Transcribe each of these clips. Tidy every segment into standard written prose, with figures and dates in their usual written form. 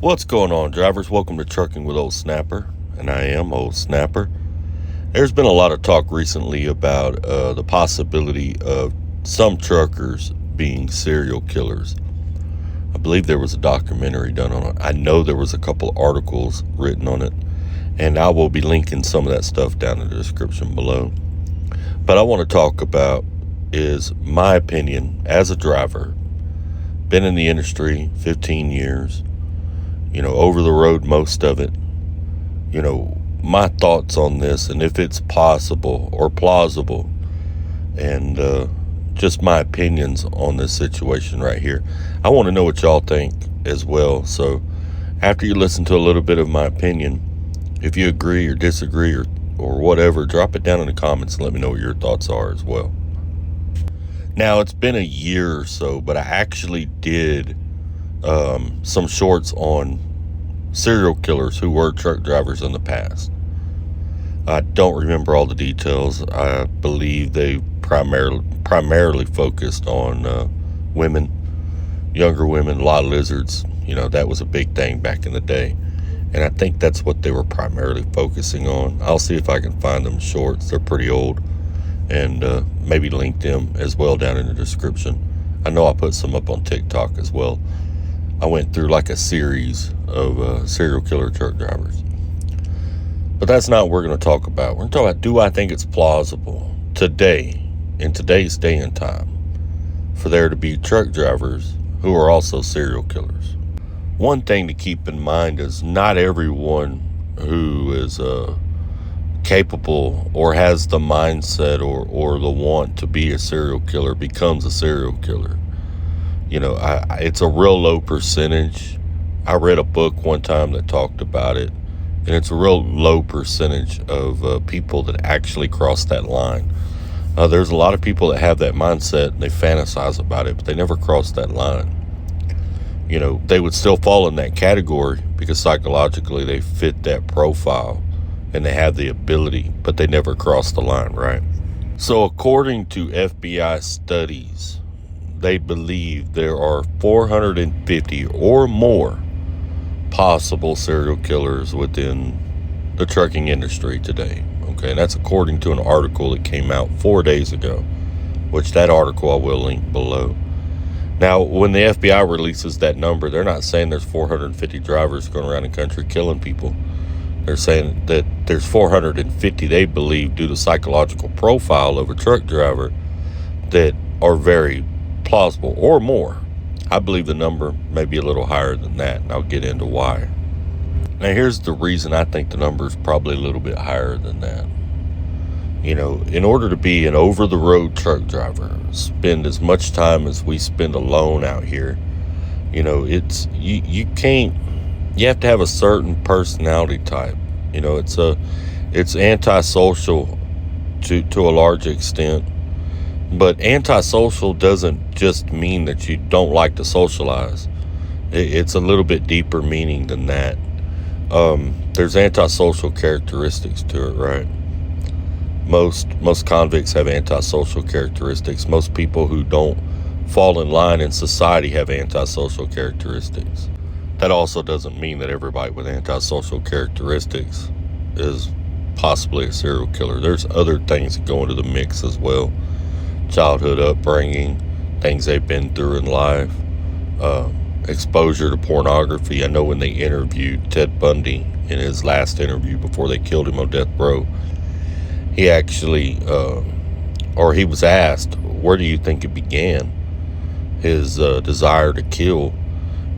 What's going on, drivers? Welcome to Trucking with Old Snapper, and I am Old Snapper. There's been a lot of talk recently about the possibility of some truckers being serial killers. I believe there was a documentary done on it. I know there was a couple articles written on it, and I will be linking some of that stuff down in the description below. But I want to talk about is my opinion as a driver. Been in the industry 15 years. Over the road most of it. My thoughts on this and if it's possible or plausible, and just my opinions on this situation right here. I want to know what y'all think as well. So after you listen to a little bit of my opinion, if you agree or disagree or whatever, drop it down in the comments and let me know what your thoughts are as well. Now, it's been a year or so, but I actually did some shorts on serial killers who were truck drivers in the past. I don't remember all the details. I believe they primarily focused on women, younger women, a lot of lizards. That was a big thing back in the day. And I think that's what they were primarily focusing on. I'll see if I can find them shorts. They're pretty old. And maybe link them as well down in the description. I know I put some up on TikTok as well. I went through like a series of serial killer truck drivers. But that's not what we're going to talk about. We're going to talk about, do I think it's plausible today, in today's day and time, for there to be truck drivers who are also serial killers? One thing to keep in mind is not everyone who is capable or has the mindset or the want to be a serial killer becomes a serial killer. It's a real low percentage. I read a book one time that talked about it, and it's a real low percentage of people that actually cross that line. There's a lot of people that have that mindset and they fantasize about it, but they never cross that line. They would still fall in that category because psychologically they fit that profile and they have the ability, but they never cross the line, right? So according to FBI studies, they believe there are 450 or more possible serial killers within the trucking industry today. Okay, and that's according to an article that came out 4 days ago, which that article I will link below. Now, when the FBI releases that number, they're not saying there's 450 drivers going around the country killing people. They're saying that there's 450 they believe due to psychological profile of a truck driver that are very plausible or more. I believe the number may be a little higher than that, and I'll get into why. Now, here's the reason I think the number is probably a little bit higher than that. In order to be an over-the-road truck driver, spend as much time as we spend alone out here, it's you can't. You have to have a certain personality type. It's antisocial to a large extent. But antisocial doesn't just mean that you don't like to socialize. It's a little bit deeper meaning than that. There's antisocial characteristics to it, right? Most convicts have antisocial characteristics. Most people who don't fall in line in society have antisocial characteristics. That also doesn't mean that everybody with antisocial characteristics is possibly a serial killer. There's other things that go into the mix as well. Childhood upbringing, things they've been through in life, exposure to pornography. I know when they interviewed Ted Bundy in his last interview before they killed him on death row, he actually, he was asked, where do you think it began? His desire to kill,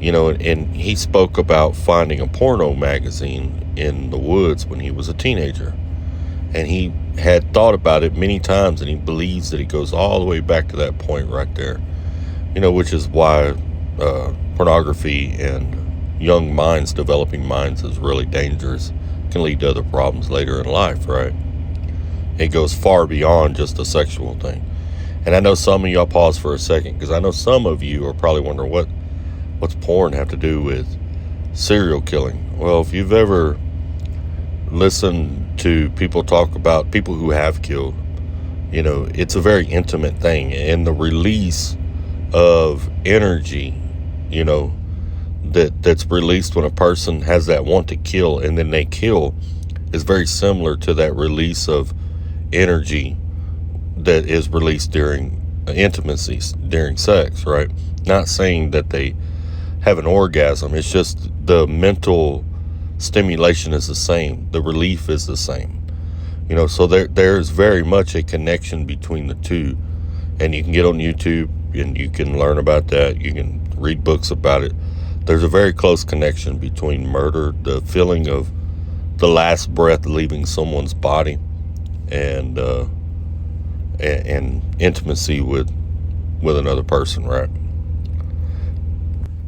and he spoke about finding a porno magazine in the woods when he was a teenager. And he had thought about it many times, and he believes that it goes all the way back to that point right there. Which is why pornography and young minds, developing minds, is really dangerous. Can lead to other problems later in life, right? It goes far beyond just a sexual thing. And I know some of y'all pause for a second, because I know some of you are probably wondering what's porn have to do with serial killing. Well, if you've ever listened to people talk about people who have killed, it's a very intimate thing, and the release of energy, that's released when a person has that want to kill and then they kill is very similar to that release of energy that is released during intimacy, during sex, right? Not saying that they have an orgasm. It's just the mental stimulation is the same. The relief is the same. So there's very much a connection between the two. And you can get on YouTube and you can learn about that. You can read books about it. There's a very close connection between murder, the feeling of the last breath leaving someone's body, and intimacy with another person, right?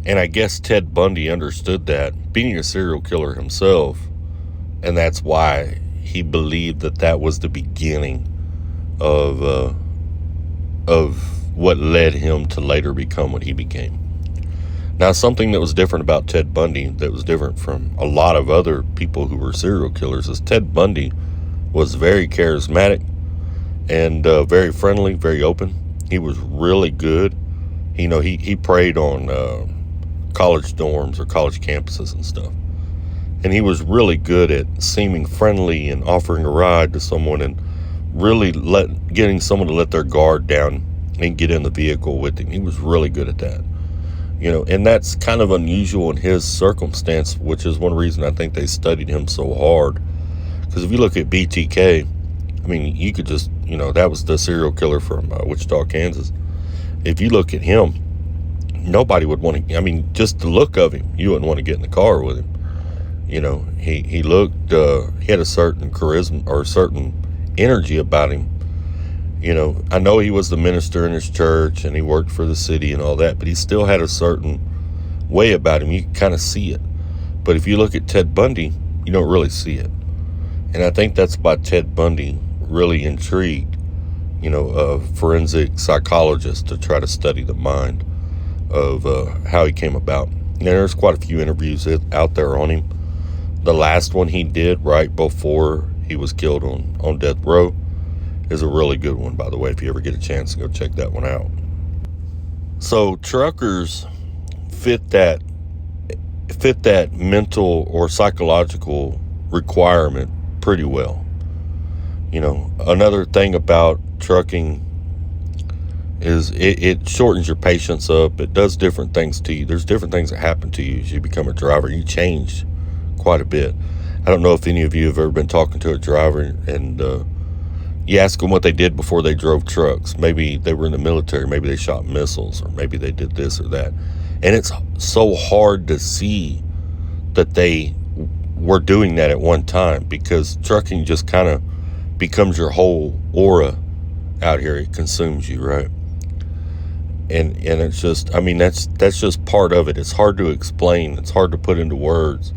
And I guess Ted Bundy understood that, being a serial killer himself, and that's why he believed that was the beginning of what led him to later become what he became. Now, something that was different about Ted Bundy, that was different from a lot of other people who were serial killers, is Ted Bundy was very charismatic and very friendly, very open. He was really good. He preyed on college dorms or college campuses and stuff. And he was really good at seeming friendly and offering a ride to someone and really getting someone to let their guard down and get in the vehicle with him. He was really good at that. And that's kind of unusual in his circumstance, which is one reason I think they studied him so hard. Because if you look at BTK, I mean, you could just, that was the serial killer from Wichita, Kansas. If you look at him, nobody would want to, just the look of him, you wouldn't want to get in the car with him. He looked, he had a certain charisma or a certain energy about him. I know he was the minister in his church and he worked for the city and all that, but he still had a certain way about him. You can kind of see it. But if you look at Ted Bundy, you don't really see it. And I think that's why Ted Bundy really intrigued, a forensic psychologist to try to study the mind of how he came about. And there's quite a few interviews out there on him. The last one he did right before he was killed on death row is a really good one, by the way. If you ever get a chance to go check that one out. So truckers fit that mental or psychological requirement pretty well. Another thing about trucking is it shortens your patience up. It does different things to you. There's different things that happen to you as you become a driver. You change quite a bit. I don't know if any of you have ever been talking to a driver and you ask them what they did before they drove trucks. Maybe they were in the military. Maybe they shot missiles, or maybe they did this or that. And it's so hard to see that they were doing that at one time, because trucking just kind of becomes your whole aura out here. It consumes you, right? And it's just, that's just part of it. It's hard to explain. It's hard to put into words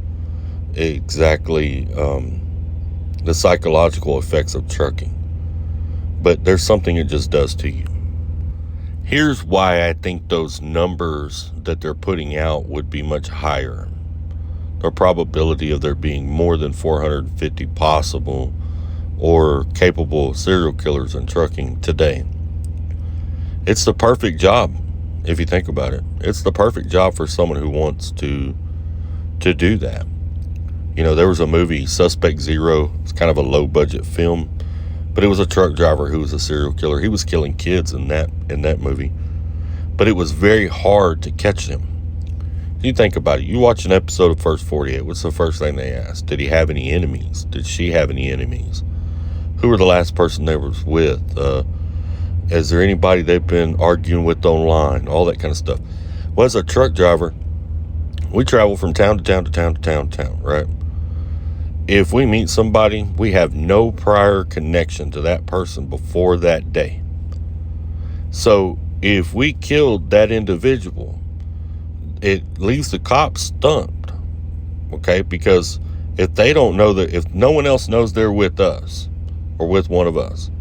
exactly the psychological effects of trucking. But there's something it just does to you. Here's why I think those numbers that they're putting out would be much higher. The probability of there being more than 450 possible or capable serial killers in trucking today. It's the perfect job, if you think about it. It's the perfect job for someone who wants to do that. There was a movie, Suspect Zero. It's kind of a low-budget film. But it was a truck driver who was a serial killer. He was killing kids in that movie. But it was very hard to catch him. You think about it. You watch an episode of First 48. What's the first thing they ask? Did he have any enemies? Did she have any enemies? Who were the last person they was with? Is there anybody they've been arguing with online? All that kind of stuff. Well, as a truck driver, we travel from town to town to town to town to town, right? If we meet somebody, we have no prior connection to that person before that day. So if we killed that individual, it leaves the cops stumped, okay? Because if they don't know that, if no one else knows they're with us or with one of us,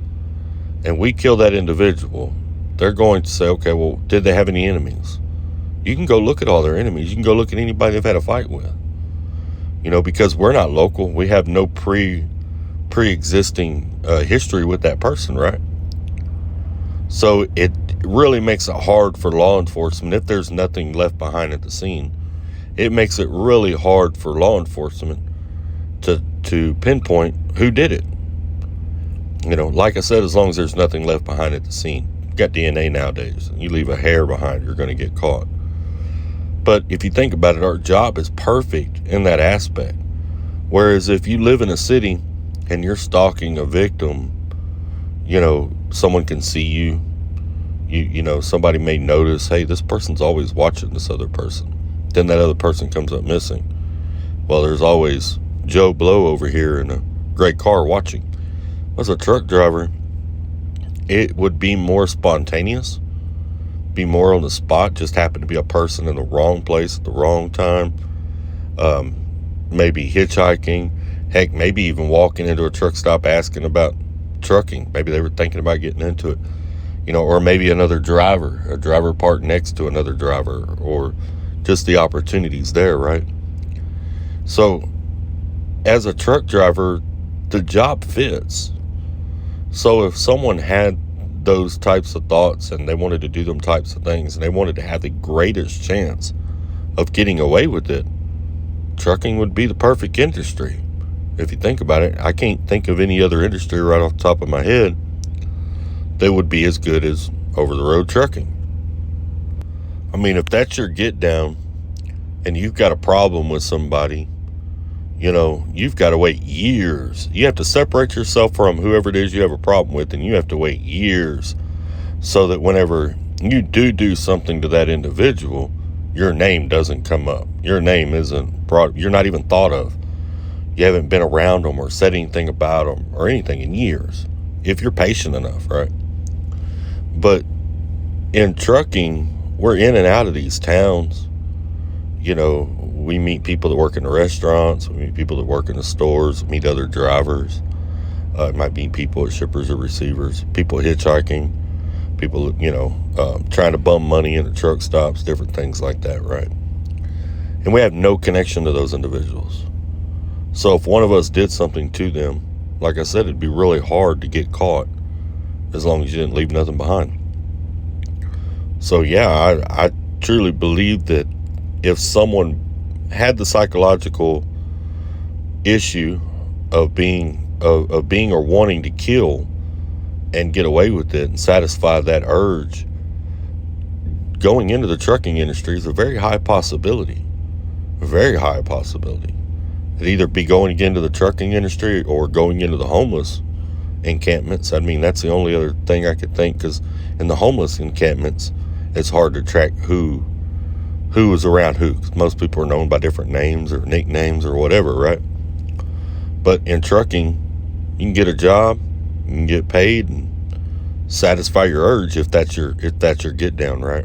and we kill that individual, they're going to say, okay, well, did they have any enemies? You can go look at all their enemies. You can go look at anybody they've had a fight with. Because we're not local. We have no pre-existing history with that person, right? So it really makes it hard for law enforcement, if there's nothing left behind at the scene, it makes it really hard for law enforcement to pinpoint who did it. Like I said, as long as there's nothing left behind at the scene. You got DNA nowadays. You leave a hair behind, you're going to get caught. But if you think about it, our job is perfect in that aspect. Whereas if you live in a city and you're stalking a victim, someone can see you. Somebody may notice, hey, this person's always watching this other person. Then that other person comes up missing. Well, there's always Joe Blow over here in a great car watching. As a truck driver, it would be more spontaneous, be more on the spot, just happen to be a person in the wrong place at the wrong time, maybe hitchhiking, heck, maybe even walking into a truck stop asking about trucking. Maybe they were thinking about getting into it, or maybe a driver parked next to another driver, or just the opportunities there, right? So as a truck driver, the job fits. So if someone had those types of thoughts and they wanted to do them types of things and they wanted to have the greatest chance of getting away with it, trucking would be the perfect industry. If you think about it, I can't think of any other industry right off the top of my head that would be as good as over-the-road trucking. I mean, if that's your get down and you've got a problem with somebody, you've got to wait years. You have to separate yourself from whoever it is you have a problem with, and you have to wait years so that whenever you do something to that individual, your name doesn't come up. Your name isn't brought, you're not even thought of. You haven't been around them or said anything about them or anything in years, if you're patient enough, right? But in trucking, we're in and out of these towns. We meet people that work in the restaurants, we meet people that work in the stores, meet other drivers. It might be people at shippers or receivers, people hitchhiking, people, trying to bum money into truck stops, different things like that, right? And we have no connection to those individuals. So if one of us did something to them, like I said, it'd be really hard to get caught as long as you didn't leave nothing behind. So yeah, I truly believe that if someone had the psychological issue of being or wanting to kill and get away with it and satisfy that urge, going into the trucking industry is a very high possibility. A very high possibility. It'd either be going into the trucking industry or going into the homeless encampments. I mean, that's the only other thing I could think, because in the homeless encampments, it's hard to track who is around who. 'Cause most people are known by different names or nicknames or whatever, right? But in trucking, you can get a job, you can get paid, and satisfy your urge if that's your get down, right?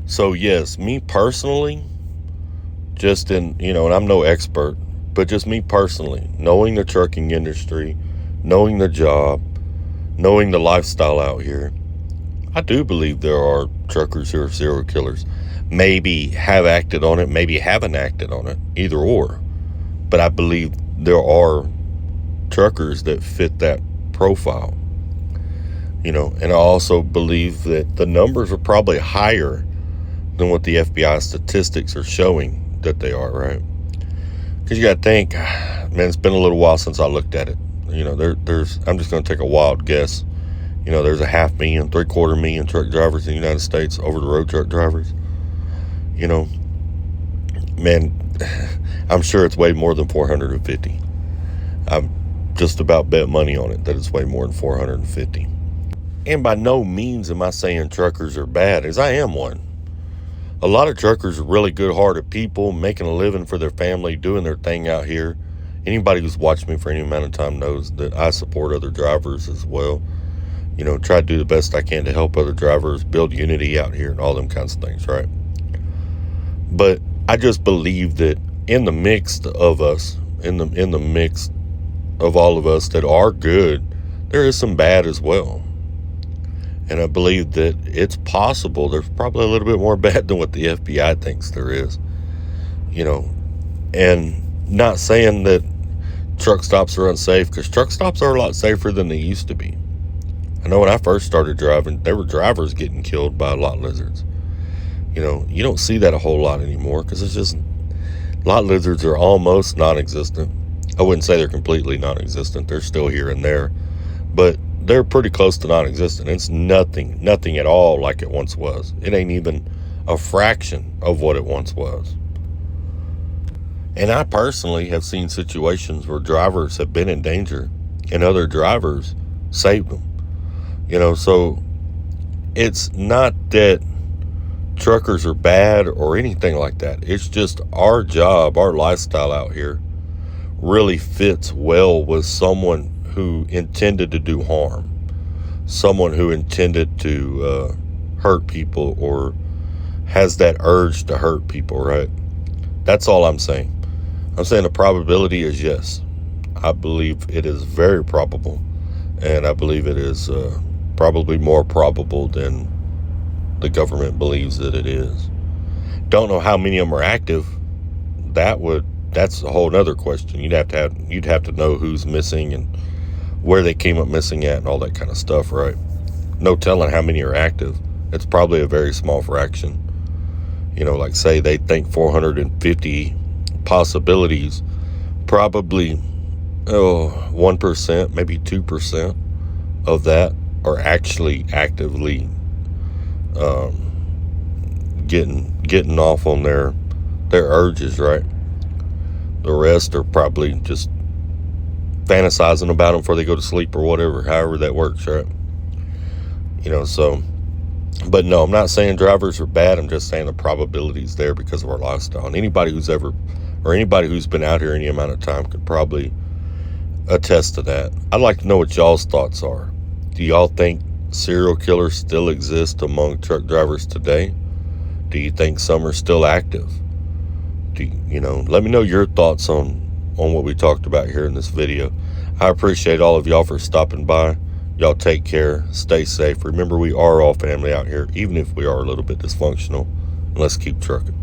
So yes, me personally, just in, and I'm no expert, but just me personally, knowing the trucking industry, knowing the job, knowing the lifestyle out here, I do believe there are truckers who are serial killers. Maybe have acted on it, maybe haven't acted on it, either or. But I believe there are truckers that fit that profile, and I also believe that the numbers are probably higher than what the FBI statistics are showing that they are, right? Because you got to think, man, it's been a little while since I looked at it. There's I'm just going to take a wild guess. There's 500,000, 750,000 truck drivers in the United States, over-the-road truck drivers. Man, I'm sure it's way more than 450. I'm just about bet money on it that it's way more than 450. And by no means am I saying truckers are bad, as I am one. A lot of truckers are really good-hearted people, making a living for their family, doing their thing out here. Anybody who's watched me for any amount of time knows that I support other drivers as well. Try to do the best I can to help other drivers, build unity out here and all them kinds of things, right? But I just believe that in the mix of us, in the mix of all of us that are good, there is some bad as well. And I believe that it's possible there's probably a little bit more bad than what the FBI thinks there is. And not saying that truck stops are unsafe, because truck stops are a lot safer than they used to be. I know when I first started driving, there were drivers getting killed by lot lizards. You know, you don't see that a whole lot anymore because it's just, lot lizards are almost non-existent. I wouldn't say they're completely non-existent. They're still here and there, but they're pretty close to non-existent. It's nothing at all like it once was. It ain't even a fraction of what it once was. And I personally have seen situations where drivers have been in danger and other drivers saved them. You know, so it's not that truckers are bad or anything like that. It's just our job, our lifestyle out here really fits well with someone who intended to do harm, someone who intended to hurt people or has that urge to hurt people, right? That's all I'm saying. I'm saying the probability is yes. I believe it is very probable, and I believe it is probably more probable than the government believes that it is. Don't know how many of them are active. That's a whole nother question. You'd have to know who's missing and where they came up missing at and all that kind of stuff, right? No telling how many are active. It's probably a very small fraction. You know, like say they think 450 possibilities, probably 1%, maybe 2% of that are actually actively getting off on their urges, right? The rest are probably just fantasizing about them before they go to sleep or whatever, however that works, right? You know, so, but no, I'm not saying drivers are bad. I'm just saying the probability is there because of our lifestyle. And anybody who's been out here any amount of time could probably attest to that. I'd like to know what y'all's thoughts are. Do y'all think serial killers still exist among truck drivers today? Do you think some are still active? Let me know your thoughts on what we talked about here in this video. I appreciate all of y'all for stopping by. Y'all take care, stay safe. Remember, we are all family out here, even if we are a little bit dysfunctional. And let's keep trucking.